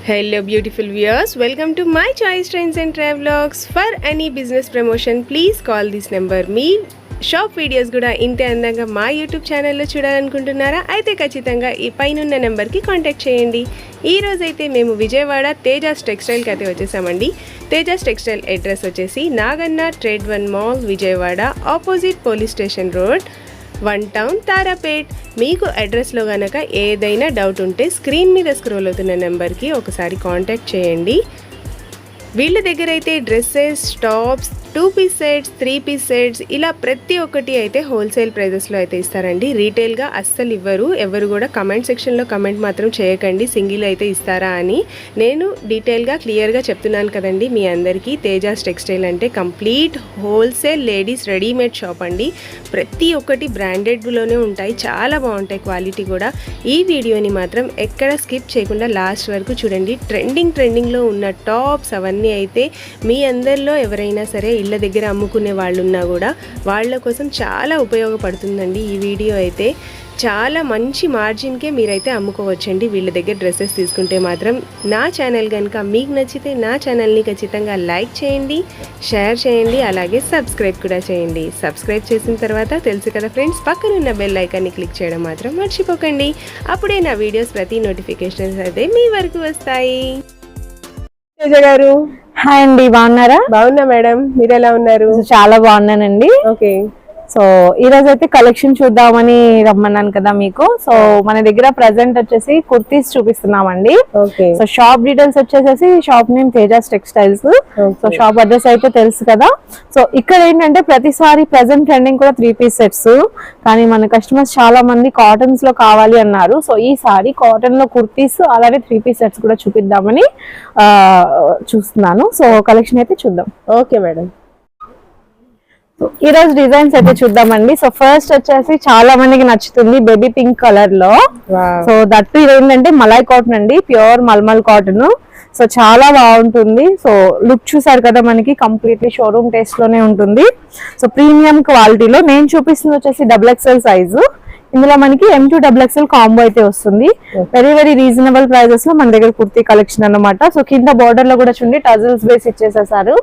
Hello beautiful viewers, welcome to my choice trends and travelogs. For any business promotion please call this number. Me shop videos కూడా ఇంతే అందంగా మా YouTube ఛానల్లో చూడాలనుకుంటున్నారా? అయితే ఖచ్చితంగా ఈ పైనున్న నెంబర్కి కాంటాక్ట్ చేయండి. ఈ రోజైతే మేము విజయవాడ తేజాస్ టెక్స్టైల్కి అయితే వచ్చేసామండి. తేజాస్ టెక్స్టైల్ అడ్రస్ వచ్చేసి Naganna trade 1 mall Vijayawada, opposite police station road, 1 town Tarapet. మీకు అడ్రస్లో కనుక ఏదైనా డౌట్ ఉంటే స్క్రీన్ మీద స్క్రోల్ అవుతున్న నెంబర్కి ఒకసారి కాంటాక్ట్ చేయండి. వీళ్ళ దగ్గర అయితే dresses, tops, 2 piece sets, 3 piece sets ఇలా ప్రతి ఒక్కటి అయితే హోల్సేల్ ప్రైజెస్లో అయితే ఇస్తారండి. రీటైల్గా అస్సలు ఇవ్వరు. ఎవరు కూడా కమెంట్ సెక్షన్లో కమెంట్ మాత్రం చేయకండి సింగిల్ అయితే ఇస్తారా అని. నేను డీటెయిల్గా క్లియర్గా చెప్తున్నాను కదండి మీ అందరికీ. తేజాస్ టెక్స్టైల్ అంటే complete wholesale ladies readymade shop అండి. ప్రతి ఒక్కటి బ్రాండెడ్లోనే ఉంటాయి, చాలా బాగుంటాయి క్వాలిటీ కూడా. ఈ వీడియోని మాత్రం ఎక్కడ స్కిప్ చేయకుండా లాస్ట్ వరకు చూడండి. ట్రెండింగ్లో ఉన్న టాప్స్ అవన్నీ అయితే మీ అందరిలో ఎవరైనా సరే ఇళ్ళ దగ్గర అమ్ముకునే వాళ్ళు ఉన్నా కూడా వాళ్ళ కోసం చాలా ఉపయోగపడుతుందండి. ఈ వీడియో అయితే చాలా మంచి మార్జిన్కే మీరైతే అమ్ముకోవచ్చండి వీళ్ళ దగ్గర డ్రెస్సెస్ తీసుకుంటే మాత్రం. నా ఛానల్ కనుక మీకు నచ్చితే నా ఛానల్ని ఖచ్చితంగా లైక్ చేయండి, షేర్ చేయండి, అలాగే సబ్స్క్రైబ్ కూడా చేయండి. సబ్స్క్రైబ్ చేసిన తర్వాత తెలుసు కదా ఫ్రెండ్స్, పక్కనున్న బెల్ ఐకాన్ని క్లిక్ చేయడం మాత్రం మర్చిపోకండి. అప్పుడే నా వీడియోస్ ప్రతి నోటిఫికేషన్స్ అయితే మీ వరకు వస్తాయి. తేజ గారు హాయ్ అండి, బాగున్నారా? బాగున్నా మేడం, మీరు ఎలా ఉన్నారు? చాలా బాగున్నానండి. ఓకే, సో ఈ రోజు అయితే కలెక్షన్ చూద్దామని రమ్మన్నాను కదా మీకు. సో మన దగ్గర ప్రెసెంట్ వచ్చేసి కుర్తీస్ చూపిస్తున్నామండి. సో షాప్ డీటెయిల్స్ వచ్చేసి shop name Tejas textiles. So shop address అయితే తెలుసు కదా. సో ఇక్కడ ఏంటంటే ప్రతిసారి ప్రెసెంట్ ట్రెండింగ్ కూడా 3 పీస్ సెట్స్, కానీ మన కస్టమర్స్ చాలా మంది కాటన్స్ లో కావాలి అన్నారు. సో ఈసారి కాటన్ లో కుర్తీస్ అలాగే 3 పీస్ సెట్స్ కూడా చూపిద్దామని చూస్తున్నాను. సో కలెక్షన్ అయితే చూద్దాం. ఓకే మేడం, ఈ రోజు డిజైన్స్ అయితే చూద్దామండి. సో ఫస్ట్ వచ్చేసి చాలా మందికి నచ్చుతుంది బేబీ పింక్ కలర్ లో. సో దట్టు ఇది ఏంటంటే మలాయ్ కాటన్ అండి, ప్యూర్ మల్మల్ కాటన్. సో చాలా బాగుంటుంది. సో లుక్ చూసారు కదా, మనకి కంప్లీట్లీ షోరూమ్ టేస్ట్ లోనే ఉంటుంది. సో ప్రీమియం క్వాలిటీలో నేను చూపిస్తుంది వచ్చేసి XXL సైజు. ఇందులో మనకి M2 XXL కాంబో అయితే వస్తుంది. వెరీ రీజనబుల్ ప్రైజెస్ లో మన దగ్గర కుర్తీ కలెక్షన్ అన్నమాట. సో కింద బార్డర్ లో కూడా చూడండి టజల్స్ బేస్ ఇచ్చేసేసారు.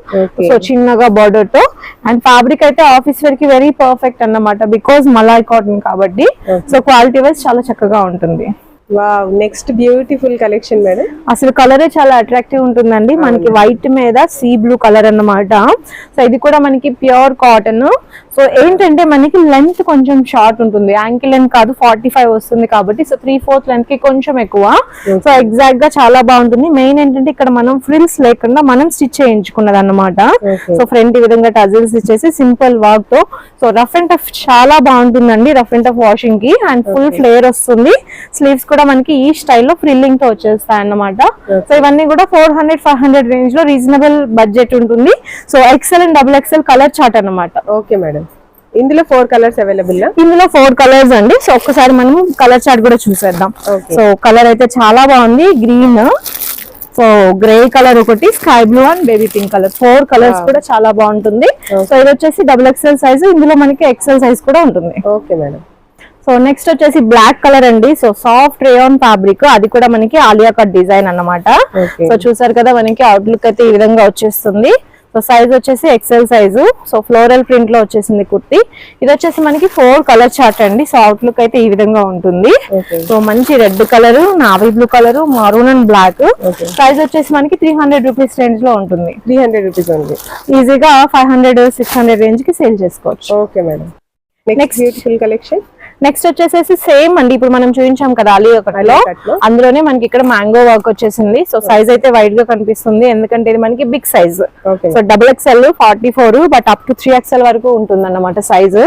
సో చిన్నగా బార్డర్ తో, అండ్ ఫ్యాబ్రిక్ అయితే ఆఫీస్ వేర్ కి వెరీ పర్ఫెక్ట్ అన్నమాట, బికాజ్ మలాయ్ కాటన్ కాబట్టి. సో క్వాలిటీ వైజ్ చాలా చక్కగా ఉంటుంది. Wow, next beautiful collection madam. అసలు కలరే చాలా అట్రాక్టివ్ ఉంటుందండి. మనకి వైట్ మీద సీ బ్లూ కలర్ అన్నమాట. సో ఇది కూడా మనకి ప్యూర్ కాటన్. సో ఏంటంటే మనకి లెంత్ కొంచెం షార్ట్ ఉంటుంది, యాంకిల్ లెంత్ కాదు 45 వస్తుంది కాబట్టి. సో 3/4 లెంత్ కి కొంచెం ఎక్కువ. సో ఎగ్జాక్ట్ గా చాలా బాగుంటుంది. మెయిన్ ఏంటంటే ఇక్కడ మనం ఫ్రిల్స్ లేకుండా మనం స్టిచ్ చేయించుకున్నది అన్నమాట. సో ఫ్రంట్ ఈ విధంగా టజిల్స్ ఇచ్చేసి సింపుల్ వర్క్ తో. సో రఫ్ అండ్ టఫ్ చాలా బాగుంటుందండి, రఫ్ అండ్ టఫ్ వాషింగ్ కి. అండ్ ఫుల్ ఫ్లేర్ వస్తుంది. స్లీవ్స్ కూడా మనకి ఈ స్టైల్లో ఫ్రిల్లింగ్ తో వచ్చేస్తాయి అన్నమాట. సో ఇవన్నీ కూడా 400-500 రేంజ్ లో రీజనబుల్ బడ్జెట్ ఉంటుంది. So XL and XXL colour chart అన్నమాట. ఓకే మేడం, ఇందులో 4 కలర్స్ అవైలబుల్. ఇందులో 4 కలర్స్ అండి. సో ఒక్కసారి మనం కలర్ చార్ట్ కూడా చూసేద్దాం. సో కలర్ అయితే చాలా బాగుంది. గ్రీన్, సో గ్రే కలర్ ఒకటి, sky blue and baby pink colour. 4 colours కూడా చాలా బాగుంటుంది. సో ఇది వచ్చేసి XXL సైజ్, ఇందులో మనకి XL సైజ్ కూడా ఉంటుంది. Okay madam. సో నెక్స్ట్ వచ్చేసి బ్లాక్ కలర్ అండి. సో సాఫ్ట్ రేయాన్ ఫ్యాబ్రిక్, అది కూడా మనకి ఆలియా కట్ డిజైన్ అన్నమాట. సో చూసారు కదా, మనకి అవుట్లుక్ అయితే ఈ విధంగా వచ్చేస్తుంది. సో సైజ్ వచ్చేసి XL size. So floral print లో వచ్చేసింది కుర్తి. ఇది వచ్చేసి మనకి 4 కలర్ చార్ట్ అండి. సో అవుట్లుక్ అయితే ఈ విధంగా ఉంటుంది. సో మంచి red colour, navy blue colour, maroon and black. Size వచ్చేసి మనకి 300 రూపీస్ రేంజ్ లో ఉంటుంది. 300 రూపీస్ ఉంది. ఈజీగా 500-600 రేంజ్ కి సేల్ చేసుకోవచ్చు. Okay madam, next beautiful collection. Next వచ్చేసేసి సేమ్ అండి, ఇప్పుడు మనం చూపించాం కదా అలీ ఒకటిలో, అందులోనే మనకి ఇక్కడ మ్యాంగో వర్క్ వచ్చేసింది. సో సైజ్ అయితే వైడ్ గా కనిపిస్తుంది, ఎందుకంటే ఇది మనకి big size. So XXL 44, but up to 3XL వరకు ఉంటుంది అన్నమాట సైజ్.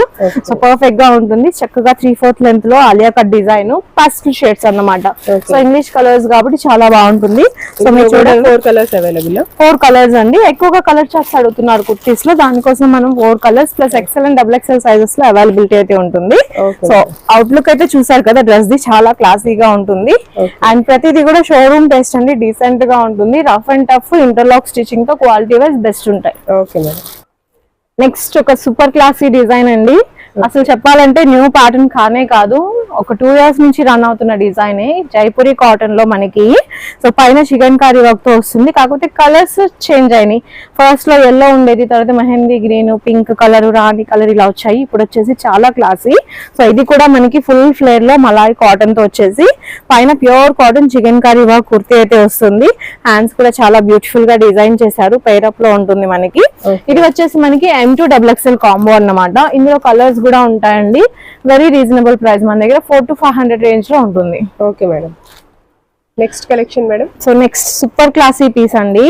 సో పర్ఫెక్ట్ గా ఉంటుంది. చక్కగా 3/4 లెంత్ లో ఆలియా కట్ డిజైన్, పాస్టల్ షేడ్స్ అన్నమాట. సో ఇంగ్లీష్ కలర్స్ కాబట్టి చాలా బాగుంటుంది. సో మీరు చూడండి 4 కలర్స్ అవైలబుల్. 4 కలర్స్ అండి. ఎక్కువగా కలర్ చార్ట్స్ అడుగుతున్నారు కుర్తీస్ లో, దానికోసం మనం 4 colours plus XL and XXL sizes లో అవైలబిలిటీ అయితే ఉంటుంది. సో అవుట్లుక్ అయితే చూసారు కదా, డ్రెస్ ది చాలా క్లాసీగా ఉంటుంది. అండ్ ప్రతిదీ కూడా షోరూమ్ టేస్ట్ అండి, డీసెంట్ గా ఉంటుంది. Rough and tough interlock stitching తో క్వాలిటీ వైజ్ బెస్ట్ ఉంటాయి. Okay madam. నెక్స్ట్ ఒక సూపర్ క్లాసీ డిజైన్ అండి. అసలు చెప్పాలంటే న్యూ ప్యాటర్న్ కానే కాదు, ఒక 2 years నుంచి రన్ అవుతున్న డిజైన్ జైపూరి కాటన్ లో మనకి. సో పైన చికెన్ కారీ వర్క్ తో వస్తుంది, కాకపోతే కలర్స్ చేంజ్ అయినాయి. ఫస్ట్ లో ఎల్లో ఉండేది, తర్వాత మెహందీ గ్రీన్, పింక్ కలర్, రాణి కలర్ ఇలా వచ్చాయి. ఇప్పుడు వచ్చేసి చాలా క్లాసీ. సో ఇది కూడా మనకి ఫుల్ ఫ్లేర్ లో మలాయ్ కాటన్ తో వచ్చేసి పైన pure cotton chikankari work kurti అయితే వస్తుంది. హ్యాండ్స్ కూడా చాలా బ్యూటిఫుల్ గా డిజైన్ చేశారు, పేరప్ లో ఉంటుంది మనకి. ఇది వచ్చేసి మనకి M2 XXL కాంబో అన్నమాట. ఇందులో కలర్స్ కూడా ఉంటాయండి. వెరీ రీజనబుల్ ప్రైస్, మన దగ్గర 400 to 500 రేంజ్ లో ఉంటుంది. Okay madam. Next collection madam. So next super classy piece అండి.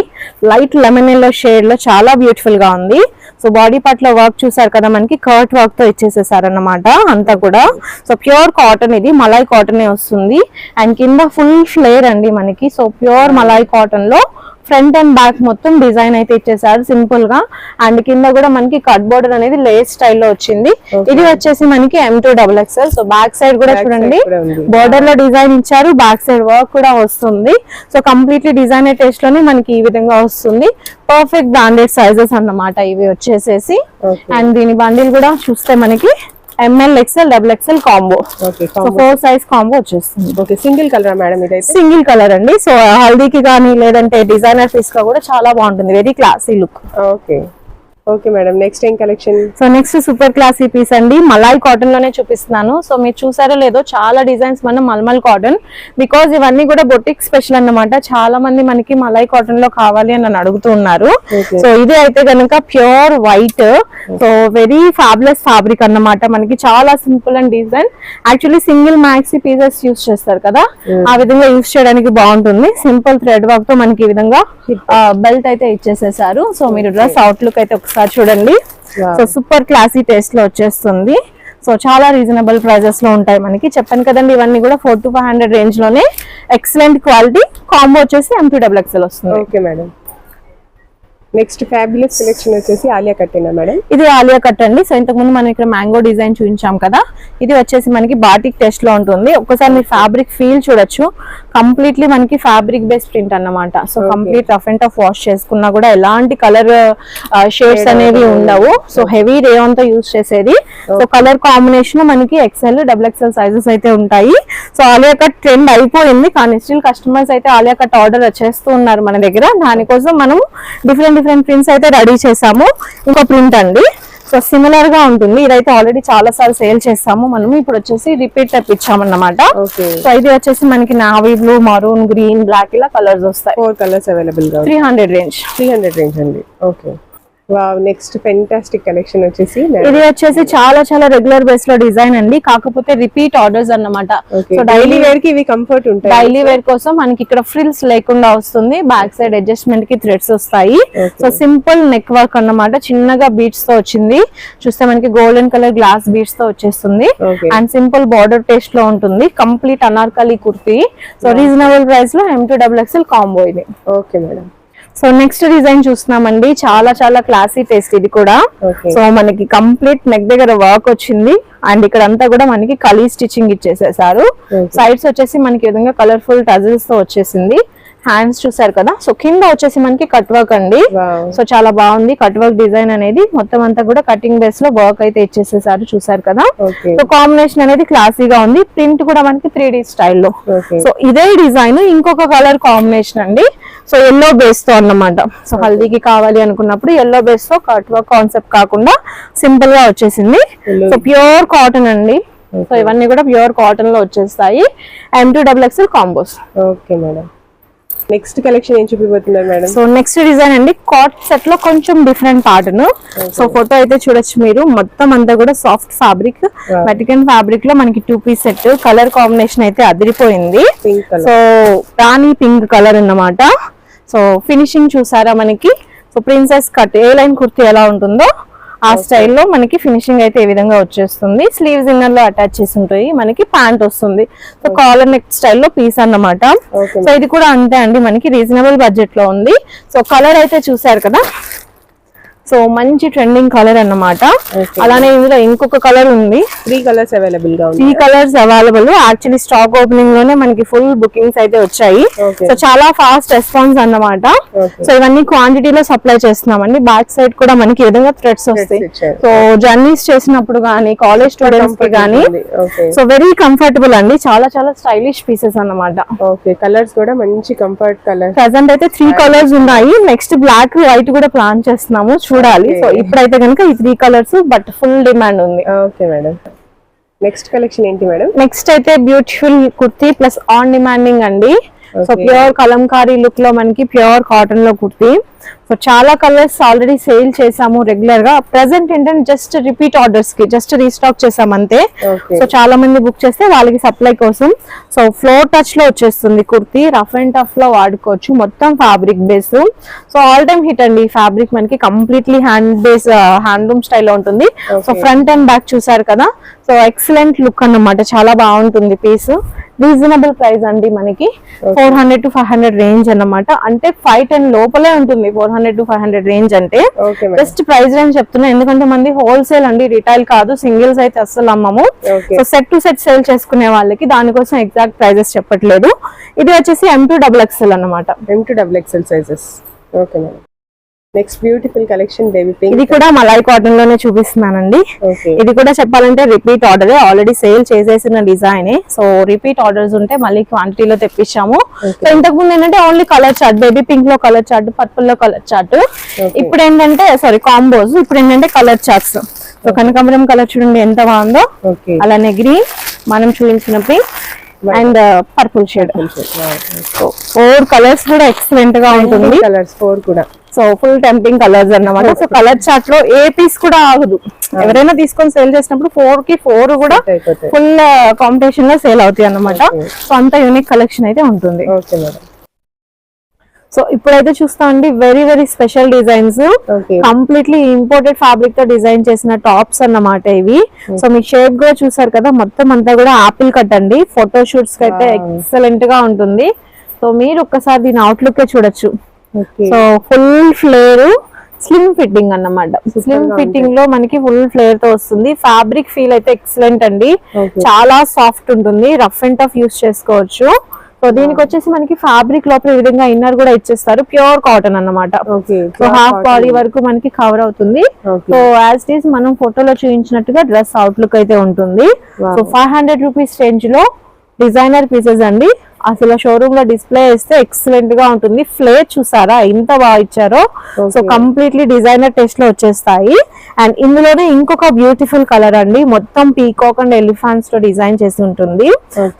లైట్ లెమన్ ఎల్లో షేడ్ లో చాలా బ్యూటిఫుల్ గా ఉంది. సో బాడీ పార్ట్ లో వర్క్ చూసారు కదా, మనకి కర్ట్ వర్క్ తో ఇచ్చేసేసారు అన్నమాట అంతా కూడా. సో ప్యూర్ కాటన్, ఇది మలాయ్ కాటన్ వస్తుంది. అండ్ కింద ఫుల్ ఫ్లేర్ అండి మనకి. సో ప్యూర్ మలాయ్ కాటన్ లో ఫ్రంట్ అండ్ బ్యాక్ మొత్తం డిజైన్ అయితే ఇచ్చేసారు సింపుల్ గా. అండ్ కింద కూడా మనకి కట్ బోర్డర్ అనేది లేస్ స్టైల్లో వచ్చింది. ఇది వచ్చేసి మనకి M2 XXL. So back side కూడా చూడండి బోర్డర్ లో డిజైన్ ఇచ్చారు, బ్యాక్ సైడ్ వర్క్ కూడా వస్తుంది. సో కంప్లీట్లీ డిజైనర్ టేస్ట్ లోనే మనకి ఈ విధంగా వస్తుంది. పర్ఫెక్ట్ బ్రాండెడ్ సైజెస్ అన్నమాట ఇవి వచ్చేసేసి. అండ్ దీని బండిల్ కూడా చూస్తే మనకి ML XL XXL combo. So 4 size combo వచ్చేస్తుంది. ఓకే, సింగిల్ కలర్ మేడం ఇదైతే? సింగిల్ కలర్ అండి. సో హల్దీకి కానీ లేదంటే డిజైనర్ పీస్ గా కూడా చాలా బాగుంటుంది, very classy look. Okay okay madam. Next ఏం కలెక్షన్? So next super classy piece అండి, మలాయ్ కాటన్ లోనే చూపిస్తున్నాను. సో మీరు చూసారో లేదో చాలా డిజైన్స్ మన మల్మల్ కాటన్, బికాజ్ ఇవన్నీ కూడా బొటిక్ స్పెషల్ అన్నమాట. చాలా మంది మనకి మలాయ్ కాటన్ లో కావాలి అని నన్ను అడుగుతూ ఉన్నారు. సో ఇది అయితే కనుక pure white, so very fabulous fabric అన్నమాట. మనకి చాలా simple and design. Actually single maxi pieces use చేస్తారు కదా, ఆ విధంగా యూస్ చేయడానికి బాగుంటుంది. సింపుల్ థ్రెడ్ వర్క్ తో మనకి ఈ విధంగా బెల్ట్ అయితే ఇచ్చేసేసారు. సో మీరు డ్రెస్ అవుట్ లుక్ అయితే ఒకసారి చూడండి. సో సూపర్ క్లాసీ టేస్ట్ లో వచ్చేస్తుంది. సో చాలా రీజనబుల్ ప్రైజెస్ లో ఉంటాయి మనకి. చెప్పాను కదండి, ఇవన్నీ కూడా 400 to 500 రేంజ్ లోనే. ఎక్సలెంట్ క్వాలిటీ కాంబో వచ్చేసి M2 XXL వస్తుంది. Okay madam. Next fabulous collection వచ్చేసి ఆలియా కట్ మేడం. ఇది ఆలియా కట్ అండి. సో ఇంతకు ముందు మనం ఇక్కడ మ్యాంగో డిజైన్ చూపించాం కదా, ఇది వచ్చేసి మనకి బాటిక్ టెస్ట్ లో ఉంటుంది. ఒక్కసారి మీరు ఫ్యాబ్రిక్ ఫీల్ చూడొచ్చు. కంప్లీట్లీ మనకి ఫ్యాబ్రిక్ బేస్డ్ ప్రింట్ అన్నమాట. So complete rough and tough wash చేసుకున్నా కూడా ఎలాంటి కలర్ షేడ్స్ అనేవి ఉండవు. సో హెవీ రేయాన్ తో యూజ్ చేసేది. సో కలర్ కాంబినేషన్ మనకి XL XXL సైజెస్ అయితే ఉంటాయి. సో ఆలియా కట్ ట్రెండ్ అయిపోయింది, కానీ స్టిల్ కస్టమర్స్ అయితే ఆలియా కట్ ఆర్డర్ చేస్తూ ఉన్నారు మన దగ్గర. దానికోసం మనం డిఫరెంట్ ప్రింట్స్ అయితే రెడీ చేసాము. ఇంకో ప్రింట్ అండి, సో సిమిలర్ గా ఉంటుంది. ఇదైతే ఆల్రెడీ చాలా సార్లు సేల్ చేస్తాము మనము. ఇప్పుడు వచ్చేసి రిపీట్ తెప్పించామన్నమాట. సో ఇది వచ్చేసి మనకి navy blue, maroon, green, black ఇలా కలర్స్ వస్తాయి. 4 కలర్స్ అవైలబుల్ గా 300 రేంజ్. 300 రేంజ్ అండి. Okay. Wow, next fantastic collection వచ్చేసి ఇది వచ్చేసి చాలా చాలా రెగ్యులర్ బేస్ లో డిజైన్ అండి, కాకపోతే రిపీట్ ఆర్డర్స్ అన్నమాట. సో డైలీ వేర్ కి ఇవి కంఫర్ట్ ఉంటాయి. డైలీ వేర్ కోసం మనకి ఇక్కడ ఫ్రిల్స్ లేకుండా వస్తుంది. బ్యాక్ సైడ్ అడ్జస్ట్మెంట్ కి థ్రెడ్స్ వస్తాయి. సో సింపుల్ నెక్ వర్క్ అన్నమాట, చిన్నగా బీడ్స్ తో వచ్చింది. చూస్తే మనకి గోల్డెన్ కలర్ గ్లాస్ బీడ్స్ తో వచ్చేస్తుంది. అండ్ సింపుల్ బార్డర్ టేస్ట్ లో ఉంటుంది. Complete Anarkali kurti. So reasonable price లో M2 XXL కాంబో ఇది. Okay madam. So next design చూస్తున్నామండి, చాలా చాలా క్లాసీ టేస్ట్ ఇది కూడా. సో మనకి కంప్లీట్ నెక్ దగ్గర వర్క్ వచ్చింది. అండ్ ఇక్కడ అంతా కూడా మనకి కలీ స్టిచ్చింగ్ ఇచ్చేసేసారు. సైడ్స్ వచ్చేసి మనకి విధంగా కలర్ఫుల్ టజిల్స్ తో వచ్చేసింది. హ్యాండ్స్ చూసారు కదా. సో కింద వచ్చేసి మనకి కట్ వర్క్ అండి. సో చాలా బాగుంది కట్ వర్క్ డిజైన్ అనేది. మొత్తం అంతా కూడా కటింగ్ బేస్ లో వర్క్ అయితే ఇచ్చేసేసారు, చూసారు కదా. సో కాంబినేషన్ అనేది క్లాసీగా ఉంది. ప్రింట్ కూడా మనకి 3D స్టైల్లో. సో ఇదే డిజైన్ ఇంకొక కలర్ కాంబినేషన్ అండి. సో ఎల్లో బేస్ తో అన్నమాట. సో హల్దీకి కావాలి అనుకున్నప్పుడు ఎల్లో బేస్ తో కట్ వర్క్ కాన్సెప్ట్ కాకుండా సింపుల్ గా వచ్చేసింది. సో ప్యూర్ కాటన్ అండి. సో ఇవన్నీ కూడా ప్యూర్ కాటన్ లో వచ్చేస్తాయి. M2 XXL combos. Okay madam. Next collection ఏం చూపిపోతున్నారు మేడం? సో నెక్స్ట్ డిజైన్ అండి, కాట్ సెట్ లో కొంచెం డిఫరెంట్ ప్యాటర్న్. సో ఫోటో అయితే చూడొచ్చు మీరు. మొత్తం అంతా కూడా సాఫ్ట్ ఫ్యాబ్రిక్, మెటికన్ ఫ్యాబ్రిక్ లో మనకి 2 పీస్ సెట్. కలర్ కాంబినేషన్ అయితే అదిరిపోయింది. సో రాణి పింక్ కలర్ అన్నమాట. సో ఫినిషింగ్ చూసారా మనకి. సో ప్రిన్సెస్ కట్ ఏ లైన్ కుర్తీ ఎలా ఉంటుందో ఆ స్టైల్లో మనకి ఫినిషింగ్ అయితే ఈ విధంగా వచ్చేస్తుంది. స్లీవ్స్ ఇన్నర్ లో అటాచ్ చేసి ఉంటాయి. మనకి ప్యాంట్ వస్తుంది. సో కాలర్ నెక్ స్టైల్లో పీస్ అన్నమాట. సో ఇది కూడా అంతే అండి, మనకి రీజనబుల్ బడ్జెట్ లో ఉంది. సో కలర్ అయితే చూసారు కదా. సో మంచి ట్రెండింగ్ కలర్ అన్నమాట. అలానే ఇందులో ఇంకొక కలర్ ఉంది, 3 కలర్స్ అవైలబుల్ గా 3 colours available. Actually stock opening లోనే మనకి ఫుల్ బుకింగ్స్ అయితే వచ్చాయి. సో చాలా ఫాస్ట్ రెస్పాన్స్ అన్నమాట. సో ఇవన్నీ క్వాంటిటీలో సప్లై చేస్తున్నామండి. బ్యాక్ సైడ్ కూడా మనకి ఈ విధంగా థ్రెడ్స్ వస్తాయి. సో జర్నీస్ చేసినప్పుడు గానీ కాలేజ్ స్టూడెంట్స్ కి గానీ సో వెరీ కంఫర్టబుల్ అండి. చాలా చాలా స్టైలిష్ పీసెస్ అన్నమాట. ఓకే, కలర్స్ కూడా మంచి కంఫర్ట్ కలర్. ప్రెసెంట్ అయితే 3 కలర్స్ ఉన్నాయి. నెక్స్ట్ బ్లాక్ వైట్ కూడా ప్లాన్ చేస్తున్నాము, చూడాలి. సో ఇప్పుడైతే కనుక ఈ 3 కలర్స్ బట్ ఫుల్ డిమాండ్ ఉంది. ఓకే మేడం, నెక్స్ట్ కలెక్షన్ ఏంటి మేడం? నెక్స్ట్ అయితే beautiful kurti plus on demanding అండి. సో ప్యూర్ కలంకారీ లుక్ లో మనకి ప్యూర్ కాటన్ లో కుర్తీ. సో చాలా కలర్స్ ఆల్రెడీ సేల్ చేసాము రెగ్యులర్ గా. ప్రెసెంట్ ఏంటంటే జస్ట్ రిపీట్ ఆర్డర్స్ కి జస్ట్ రీస్టాక్ చేసాం అంతే. సో చాలా మంది బుక్ చేస్తే వాళ్ళకి సప్లై కోసం. సో ఫ్లోర్ టచ్ లో వచ్చేస్తుంది కుర్తీ, రఫ్ అండ్ టఫ్ లో వాడుకోవచ్చు. మొత్తం fabric base. So all time hit అండి. ఫ్యాబ్రిక్ మనకి కంప్లీట్లీ హ్యాండ్లూమ్ స్టైల్లో ఉంటుంది. సో ఫ్రంట్ అండ్ బ్యాక్ చూసారు కదా. సో ఎక్సలెంట్ లుక్ అన్నమాట, చాలా బాగుంటుంది పీస్. రీజనబుల్ ప్రైస్ అండి, మనకి 400 to 500 రేంజ్ అన్నమాట. అంటే 510 లోపలే ఉంటుంది 400 to 500 రేంజ్ అంటే. జస్ట్ ప్రైస్ రేంజ్ చెప్తున్నా, ఎందుకంటే మంది హోల్సేల్ అండి, రిటైల్ కాదు. సింగిల్స్ అయితే అస్సలు అమ్మము. So set to set sale చేసుకునే వాళ్ళకి దానికోసం ఎగ్జాక్ట్ ప్రైజెస్ చెప్పట్లేదు. ఇది వచ్చేసి M2 XXL అన్నమాట. M2 XXL sizes. Okay madam, next beautiful collection baby pink. ఇది కూడా మలై కాటన్ లోనే చూపిస్తున్నానండి. ఇది కూడా చెప్పాలంటే రిపీట్ ఆర్డర్, ఆల్రెడీ సేల్ చేసేసిన డిజైన్. సో రిపీట్ ఆర్డర్స్ ఉంటే మళ్ళీ క్వాంటిటీలో తెప్పించాము. సో ఇంతకు ముందు ఏంటంటే only colour chart, baby pink లో కలర్ చార్ట్, పర్పుల్ లో కలర్ చార్ట్. ఇప్పుడు ఏంటంటే కాంబోస్. ఇప్పుడు ఏంటంటే కలర్ చార్ట్స్. సో కనకాంబరం కలర్ చూడండి ఎంత బాగుందో. అలానే గ్రీన్, మనం చూపించిన pink and purple shade. So 4 colours కూడా ఎక్సలెంట్ గా ఉంటుంది. కలర్స్ 4 కూడా సో ఫుల్ టెంపింగ్ కలర్స్ అన్నమాట. సో కలర్ చార్ట్ లో ఏ పీస్ కూడా ఆగదు. ఎవరైనా తీసుకొని సేల్ చేసినప్పుడు 4 కి 4 కూడా ఫుల్ కాంపిటీషన్ లో సేల్ అవుతాయి అన్నమాట. సో అంత యూనిక్ కలెక్షన్ అయితే ఉంటుంది. ఓకే మేడం, సో ఇప్పుడైతే చూస్తా అండి very very special designs. Completely imported fabric తో డిజైన్ చేసిన టాప్స్ అన్నమాట ఇవి. సో మీ షేప్ కూడా చూసారు కదా, మొత్తం అంతా కూడా ఆపిల్ కట్ అండి. ఫోటో షూట్స్ కి అయితే ఎక్సలెంట్ గా ఉంటుంది. సో మీరు ఒక్కసారి దీని అవుట్లుక్ చూడొచ్చు. So full flare slim fitting అన్నమాట. స్లిమ్ ఫిట్టింగ్ లో మనకి ఫుల్ ఫ్లేర్ తో వస్తుంది. ఫ్యాబ్రిక్ ఫీల్ అయితే ఎక్సలెంట్ అండి, చాలా సాఫ్ట్ ఉంటుంది. రఫ్ అండ్ టఫ్ యూస్ చేసుకోవచ్చు. సో దీనికి వచ్చేసి మనకి ఫ్యాబ్రిక్ లోపల ఈ విధంగా ఇన్నర్ కూడా ఇచ్చేస్తారు. ప్యూర్ కాటన్ అన్నమాట. సో హాఫ్ బాడీ వరకు మనకి కవర్ అవుతుంది. సో యాజ్ ఇట్ ఈస్ మనం ఫోటోలో చూపించినట్టుగా డ్రెస్ అవుట్లుక్ అయితే ఉంటుంది. సో 500 రూపీస్ రేంజ్ లో డిజైనర్ పీసెస్ అండి. అసలు షోరూమ్ లో డిస్ప్లే చేస్తే ఎక్సలెంట్ గా ఉంటుంది. ఫ్లేర్ చూసారా ఎంత బాగా ఇచ్చారో. సో కంప్లీట్లీ డిజైనర్ టేస్ట్ లో వచ్చేస్తాయి. అండ్ ఇందులోనే ఇంకొక బ్యూటిఫుల్ కలర్ అండి, మొత్తం పీకాక్ అండ్ ఎలిఫాంట్స్ తో డిజైన్ చేసి ఉంటుంది.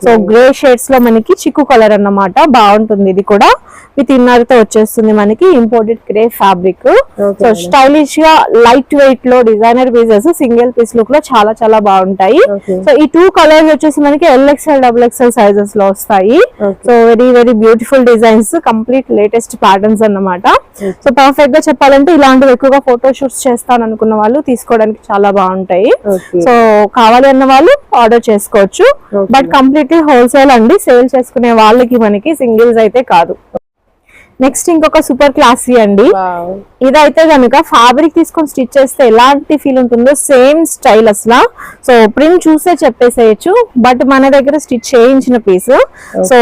సో గ్రే షేడ్స్ లో మనకి చిక్కు కలర్ అన్నమాట, బాగుంటుంది. ఇది కూడా విత్ ఇన్నర్ తో వచ్చేస్తుంది మనకి imported grey fabric. So stylish గా లైట్ వెయిట్ లో designer pieces single piece look లో చాలా చాలా బాగుంటాయి. సో ఈ 2 కలర్స్ వచ్చేసి మనకి LXL XXL సైజెస్ లో వస్తాయి. So very very beautiful designs, complete latest patterns అన్నమాట. సో పర్ఫెక్ట్ గా చెప్పాలంటే ఇలాంటివి ఎక్కువగా ఫోటో షూట్స్ చేస్తాను అనుకున్న వాళ్ళు తీసుకోవడానికి చాలా బాగుంటాయి. సో కావాలి అన్న వాళ్ళు ఆర్డర్ చేసుకోవచ్చు. బట్ కంప్లీట్లీ హోల్సేల్ అండి, సేల్ చేసుకునే వాళ్ళకి మనకి సింగిల్స్ అయితే కాదు. నెక్స్ట్ ఇంకొక సూపర్ క్లాసీ అండి. ఇదైతే కనుక ఫ్యాబ్రిక్ తీసుకొని స్టిచ్ చేస్తే ఎలాంటి ఫీల్ ఉంటుందో సేమ్ స్టైల్ అసలు. సో ప్రింట్ చూసే చెప్పేసేయచ్చు, బట్ మన దగ్గర స్టిచ్ చేయించిన పీస్. సో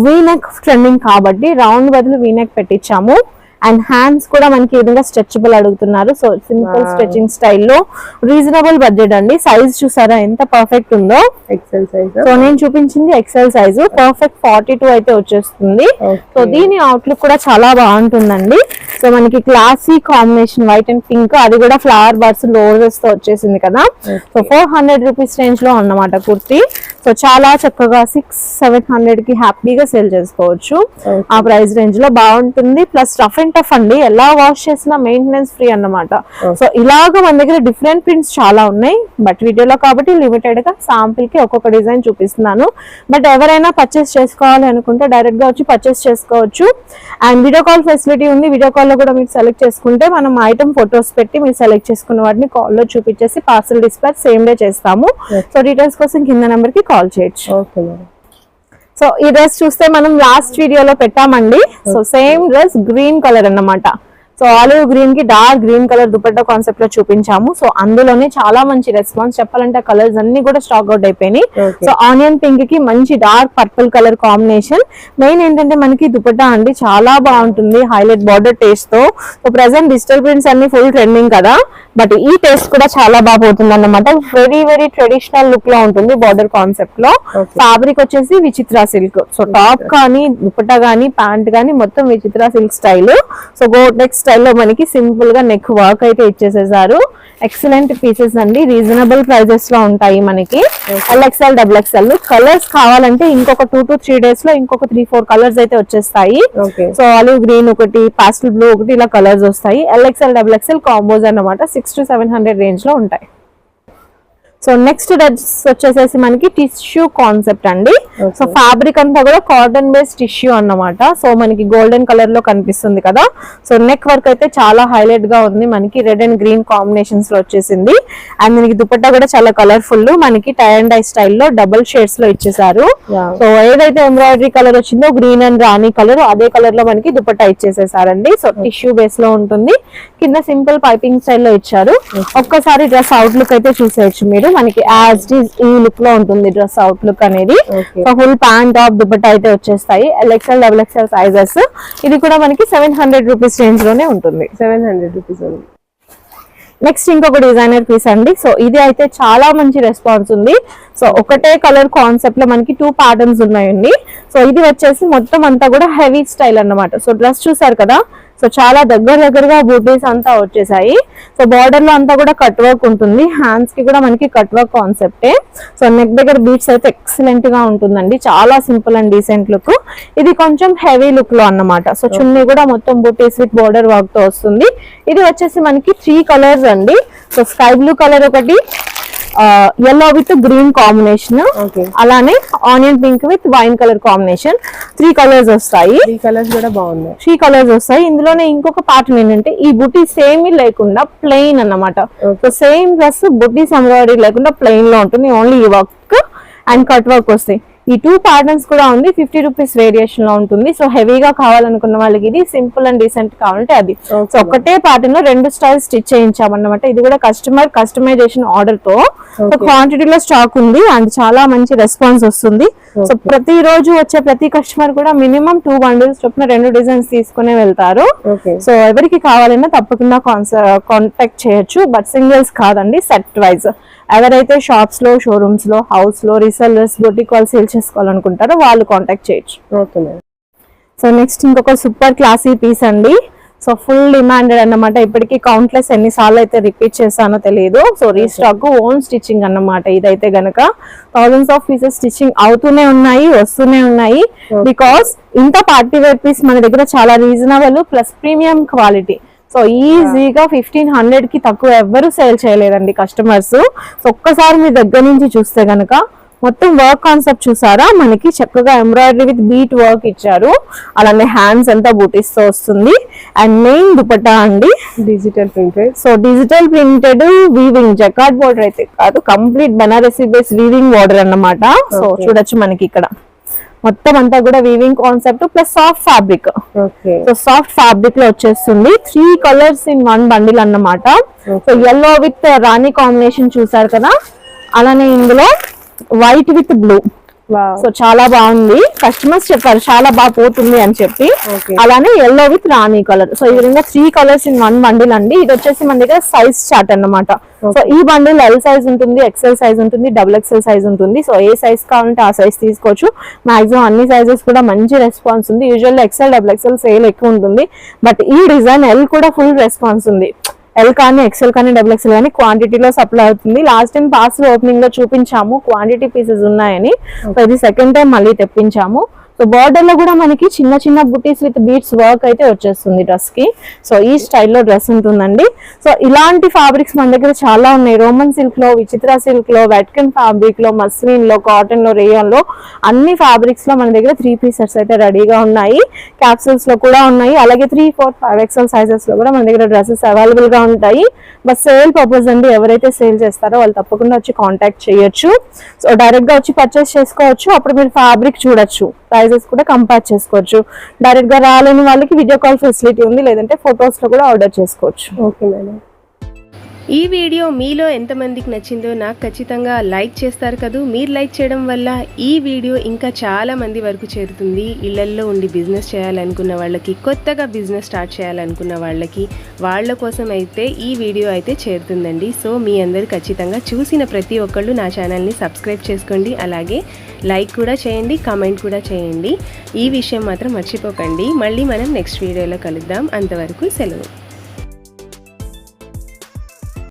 వీనెక్ ట్రెండింగ్ కాబట్టి రౌండ్ బదులు వీనెక్ పెట్టించాము. అండ్ హ్యాండ్స్ కూడా మనకి ఈ విధంగా స్ట్రెచబుల్ అడుగుతున్నారు. సో సింపుల్ స్ట్రెచింగ్ స్టైల్లో రీజనబుల్ బడ్జెట్ అండి. సైజ్ చూసారా ఎంత పర్ఫెక్ట్ ఉందో. XL size. సో నేను చూపించింది ఎక్సెల్ సైజు, పర్ఫెక్ట్ 42 అయితే వచ్చేస్తుంది. సో దీని అవుట్లుక్ కూడా చాలా బాగుంటుందండి. సో మనకి classy combination white and pink, అది కూడా ఫ్లవర్ బర్డ్స్ లోజెస్ తో వచ్చేసింది కదా. సో 400 రూపీస్ రేంజ్ లో అన్నమాట కుర్తీ. సో చాలా చక్కగా 600-700 కి హ్యాపీగా సేల్ చేసుకోవచ్చు. ఆ ప్రైస్ రేంజ్ లో బాగుంటుంది. ప్లస్ రఫ్ అండ్ టఫ్ అండి, ఎలా వాష్ చేసినా మెయింటెనెన్స్ ఫ్రీ అన్నమాట. సో ఇలాగ మన దగ్గర డిఫరెంట్ ప్రింట్స్ చాలా ఉన్నాయి. బట్ వీడియోలో కాబట్టి లిమిటెడ్ గా శాంపిల్ కి ఒక్కొక్క డిజైన్ చూపిస్తున్నాను. బట్ ఎవరైనా పర్చేస్ చేసుకోవాలి అనుకుంటే డైరెక్ట్ గా వచ్చి పర్చేస్ చేసుకోవచ్చు. అండ్ వీడియో కాల్ ఫెసిలిటీ ఉంది. వీడియో కాల్ లో కూడా మీరు సెలెక్ట్ చేసుకుంటే మనం ఐటమ్ ఫొటోస్ పెట్టి మీరు సెలెక్ట్ చేసుకున్న వాటిని కాల్ లో చూపించేసి పార్సల్ డిస్పాచ్ సేమ్ డే చేస్తాము. సో డీటెయిల్స్ కోసం కింద నెంబర్ కి కాల్ చేయొచ్చు. సో ఈ డ్రెస్ చూస్తే మనం లాస్ట్ వీడియోలో పెట్టామండి. So same dress green colour అన్నమాట. సో ఆలివ్ గ్రీన్ కి dark green colour dupatta concept లో చూపించాము. సో అందులోనే చాలా మంచి రెస్పాన్స్, చెప్పాలంటే కలర్స్ అన్ని కూడా స్టాక్ అవుట్ అయిపోయినాయి. సో ఆనియన్ పింక్ కి మంచి dark purple colour combination. Main ఏంటంటే మనకి దుపట్టా అండి చాలా బాగుంటుంది, హైలైట్ బార్డర్ టేస్ట్ తో. సో ప్రెసెంట్ డిజిటల్ ప్రింట్స్ అన్ని ఫుల్ ట్రెండింగ్ కదా, బట్ ఈ టేస్ట్ కూడా చాలా బాగా పోతుంది అన్నమాట. వెరీ వెరీ ట్రెడిషనల్ లుక్ లో ఉంటుంది బార్డర్ కాన్సెప్ట్ లో. ఫ్యాబ్రిక్ వచ్చేసి విచిత్ర సిల్క్. సో టాప్ కానీ దుపట్టా గానీ ప్యాంట్ గానీ మొత్తం Vichitra silk style. So goat neck స్టైల్లో మనకి సింపుల్ గా నెక్ వర్క్ అయితే ఇచ్చేసేసారు. ఎక్సలెంట్ పీసెస్ అండి, రీజనబుల్ ప్రైజెస్ లో ఉంటాయి మనకి. LXL XXL కలర్స్ కావాలంటే ఇంకొక 2 to 3 days లో ఇంకొక 3-4 కలర్స్ అయితే వచ్చేస్తాయి. సో ఆలివ్ గ్రీన్ ఒకటి, పాస్టల్ బ్లూ ఒకటి, ఇలా కలర్స్ వస్తాయి. LXL XXL కాంబోస్ అన్నమాట 600 to 700 రేంజ్ లో ఉంటాయి. సో నెక్స్ట్ డ్రెస్ వచ్చేసేసి మనకి టిష్యూ కాన్సెప్ట్ అండి. సో ఫ్యాబ్రిక్ అంతా కూడా కాటన్ బేస్డ్ టిష్యూ అన్నమాట. సో మనకి గోల్డెన్ కలర్ లో కనిపిస్తుంది కదా. సో నెక్ వర్క్ అయితే చాలా హైలైట్ గా ఉంది, మనకి రెడ్ అండ్ గ్రీన్ కాంబినేషన్స్ లో వచ్చేసింది. అండ్ మనకి దుపట్టా కూడా చాలా కలర్ఫుల్, మనకి టై అండ్ డై స్టైల్లో డబుల్ షేడ్స్ లో ఇచ్చేసారు. సో ఏదైతే ఎంబ్రాయిడరీ కలర్ వచ్చిందో గ్రీన్ అండ్ రాణి కలర్, అదే కలర్ లో మనకి దుపట్టా ఇచ్చేసేసారండి. సో టిష్యూ బేస్ లో ఉంటుంది, కింద సింపుల్ పైపింగ్ స్టైల్ లో ఇచ్చారు. ఒక్కసారి డ్రెస్ అవుట్ లుక్ అయితే చూసేయచ్చు మీరు, మనకి యాజ్ ఇట్ ఈ లుక్ లో ఉంటుంది డ్రెస్ అవుట్ లుక్ అనేది. ఫుల్ ప్యాంట్ టాప్ దుపట్టా అయితే వచ్చేస్తాయి. LXL XXL sizes. ఇది కూడా మనకి 700 రూపీస్ రేంజ్ లోనే ఉంటుంది. 700 రూపీస్. నెక్స్ట్ ఇంకొక డిజైనర్ పీస్ అండి. సో ఇది అయితే చాలా మంచి రెస్పాన్స్ ఉంది. సో ఒకటే కలర్ కాన్సెప్ట్ లో మనకి 2 ప్యాటర్న్స్ ఉన్నాయండి. సో ఇది వచ్చేసి మొత్తం అంతా కూడా హెవీ స్టైల్ అన్నమాట. సో డ్రెస్ చూసారు కదా, సో చాలా దగ్గరగా బూటీస్ అంతా వచ్చేసాయి. సో బార్డర్ లో అంతా కూడా కట్ వర్క్ ఉంటుంది, హ్యాండ్స్ కి కూడా మనకి కట్ వర్క్ కాన్సెప్టే. సో నెక్ దగ్గర బీట్స్ అయితే ఎక్సలెంట్ గా ఉంటుందండి, చాలా సింపుల్ అండ్ డీసెంట్ లుక్. ఇది కొంచెం హెవీ లుక్ లో అన్నమాట. సో చున్నీ కూడా మొత్తం బూటీస్ విత్ బార్డర్ వర్క్ తో వస్తుంది. ఇది వచ్చేసి మనకి 3 కలర్స్ అండి. సో స్కై బ్లూ కలర్ ఒకటి, yellow with green కాంబినేషన్, అలానే onion pink with wine colour combination. 3 colours వస్తాయి. 3 కలర్స్ కూడా బాగున్నాయి. 3 కలర్స్ వస్తాయి. ఇందులోనే ఇంకొక ప్యాటర్న్ ఏంటంటే ఈ బుటీస్ ఏమీ లేకుండా ప్లెయిన్ అన్నమాట. సో సేమ్ డ్రెస్ బుటీస్ ఎంబ్రాయిడరీ లేకుండా ప్లెయిన్ లో ఉంటుంది, ఓన్లీ ఈ వర్క్ అండ్ కట్ వర్క్ వస్తాయి. ఈ 2 ప్యాటర్న్స్ కూడా ఉంది, 50 రూపీస్ వేరియేషన్ లో ఉంటుంది. సో హెవీగా కావాలనుకున్న వాళ్ళకి ఇది, సింపుల్ అండ్ డీసెంట్ కావాలంటే అది. సో ఒకటే ప్యాటర్న్ లో 2 స్టైల్స్ స్టిచ్ చేయించామన్నమాట. ఇది కూడా కస్టమర్ కస్టమైజేషన్ ఆర్డర్ తో. సో క్వాంటిటీలో స్టాక్ ఉంది అండ్ చాలా మంచి రెస్పాన్స్ వస్తుంది. సో ప్రతి రోజు వచ్చే ప్రతి కస్టమర్ కూడా మినిమం 2 బండిల్స్ చొప్పున 2 డిజైన్స్ తీసుకునే వెళ్తారు. సో ఎవరికి కావాలన్నా తప్పకుండా కాంటాక్ట్ చేయొచ్చు, బట్ సింగిల్స్ కాదండి, సెట్ వైజ్. ఎవరైతే షాప్స్ లో, షోరూమ్స్ లో, హౌస్ లో రీసెల్లర్స్, బొటిక్ వాళ్ళు సేల్ చేసుకోవాలనుకుంటారో వాళ్ళు కాంటాక్ట్ చేయొచ్చు. సో నెక్స్ట్ ఇంకొక సూపర్ క్లాసీ పీస్ అండి. సో ఫుల్ డిమాండెడ్ అన్నమాట. ఇప్పటికీ కౌంట్లెస్ ఎన్నిసార్లు అయితే రిపీట్ చేశానో తెలియదు. సో రీస్టాక్ ఓన్ స్టిచ్చింగ్ అన్నమాట. ఇదైతే గనక థౌసండ్స్ ఆఫ్ పీసెస్ స్టిచ్చింగ్ అవుతూనే ఉన్నాయి, వస్తూనే ఉన్నాయి. బికాస్ ఇంత పార్టీ వేర్ పీస్ మన దగ్గర చాలా reasonable plus premium quality. So ఈజీగా 1500 కి తక్కువ ఎవ్వరూ సేల్ చేయలేదండి కస్టమర్స్. సో ఒక్కసారి మీ దగ్గర నుంచి చూస్తే గనక మొత్తం వర్క్ కాన్సెప్ట్ చూసారా, మనకి చక్కగా ఎంబ్రాయిడరీ విత్ బీట్ వర్క్ ఇచ్చారు. అలానే హ్యాండ్స్ అంతా బూటీస్ తో వస్తుంది. అండ్ మెయిన్ దుపట్టా అండి digital printed. So digital printed weaving, jacquard border అయితే కాదు, complete Banarasi base weaving border అన్నమాట. సో చూడొచ్చు మనకి ఇక్కడ మొత్తం అంతా కూడా weaving concept plus soft fabric. So soft fabric లో వచ్చేస్తుంది. 3 కలర్స్ ఇన్ 1 బండిల్ అన్నమాట. So yellow with Rani combination చూసారు కదా, అలానే ఇందులో వైట్ విత్ బ్లూ. సో చాలా బాగుంది, కస్టమర్స్ చెప్పారు చాలా బాగా పోతుంది అని చెప్పి. అలానే yellow with Rani colour. So ఈ విధంగా 3 కలర్స్ ఇన్ 1 బండిల్ అండి. ఇది వచ్చేసి మన దగ్గర సైజ్ చార్ట్ అన్నమాట. సో ఈ బండిల్ L సైజ్ ఉంటుంది, XL సైజ్ ఉంటుంది, XXL సైజ్ ఉంటుంది. సో ఏ సైజ్ కావాలంటే ఆ సైజ్ తీసుకోవచ్చు. మాక్సిమం అన్ని సైజెస్ కూడా మంచి రెస్పాన్స్ ఉంది. యూజువల్లీ XL XXL సేల్ ఎక్కువ ఉంటుంది, బట్ ఈ డిజైన్ L కూడా ఫుల్ రెస్పాన్స్ ఉంది. L కానీ XL కానీ XXL కానీ క్వాంటిటీలో సప్లై అవుతుంది. లాస్ట్ టైం పార్సల్ ఓపెనింగ్ లో చూపించాము క్వాంటిటీ పీసెస్ ఉన్నాయని. సో ఇది సెకండ్ టైం మళ్ళీ తెప్పించాము. సో బార్డర్ లో కూడా మనకి చిన్న చిన్న బుటీస్ విత్ బీట్స్ వర్క్ అయితే వచ్చేస్తుంది డ్రెస్ కి. సో ఈ స్టైల్లో డ్రెస్ ఉంటుందండి. సో ఇలాంటి ఫ్యాబ్రిక్స్ మన దగ్గర చాలా ఉన్నాయి. రోమన్ సిల్క్ లో, విచిత్ర సిల్క్ లో, వెట్కన్ ఫ్యాబ్రిక్ లో, మస్లిన్ లో, కాటన్ లో, రేయాన్ లో, అన్ని ఫ్యాబ్రిక్స్ లో మన దగ్గర 3 పీసెస్ అయితే రెడీగా ఉన్నాయి. క్యాప్సూల్స్ లో కూడా ఉన్నాయి. అలాగే 3, 4, 5 XL సైజెస్ లో కూడా మన దగ్గర డ్రెస్సెస్ అవైలబుల్ గా ఉంటాయి. బట్ సేల్ పర్పస్ అండి, ఎవరైతే సేల్ చేస్తారో వాళ్ళు తప్పకుండా వచ్చి కాంటాక్ట్ చేయొచ్చు. సో డైరెక్ట్ గా వచ్చి పర్చేస్ చేసుకోవచ్చు. అప్పుడు మీరు ఫ్యాబ్రిక్ చూడొచ్చు. ప్రైజెస్ కూడా కంపేర్ చేసుకోవచ్చు. డైరెక్ట్ గా రాలేని వాళ్ళకి వీడియో కాల్ ఫెసిలిటీ ఉంది, లేదంటే ఫొటోస్ లో కూడా ఆర్డర్ చేసుకోవచ్చు. Okay madam. ఈ వీడియో మీలో ఎంతమందికి నచ్చిందో నాకు ఖచ్చితంగా లైక్ చేస్తారు కదా. మీరు లైక్ చేయడం వల్ల ఈ వీడియో ఇంకా చాలా మంది వరకు చేరుతుంది. ఇళ్లల్లో ఉండి బిజినెస్ చేయాలనుకున్న వాళ్ళకి, కొత్తగా బిజినెస్ స్టార్ట్ చేయాలనుకున్న వాళ్ళకి, వాళ్ళ కోసం అయితే ఈ వీడియో అయితే చేరుతుందండి. సో మీ అందరు ఖచ్చితంగా చూసిన ప్రతి ఒక్కళ్ళు నా ఛానల్ని సబ్స్క్రైబ్ చేసుకోండి, అలాగే లైక్ కూడా చేయండి, కామెంట్ కూడా చేయండి. ఈ విషయం మాత్రం మర్చిపోకండి. మళ్ళీ మనం నెక్స్ట్ వీడియోలో కలుద్దాం. అంతవరకు సెలవు.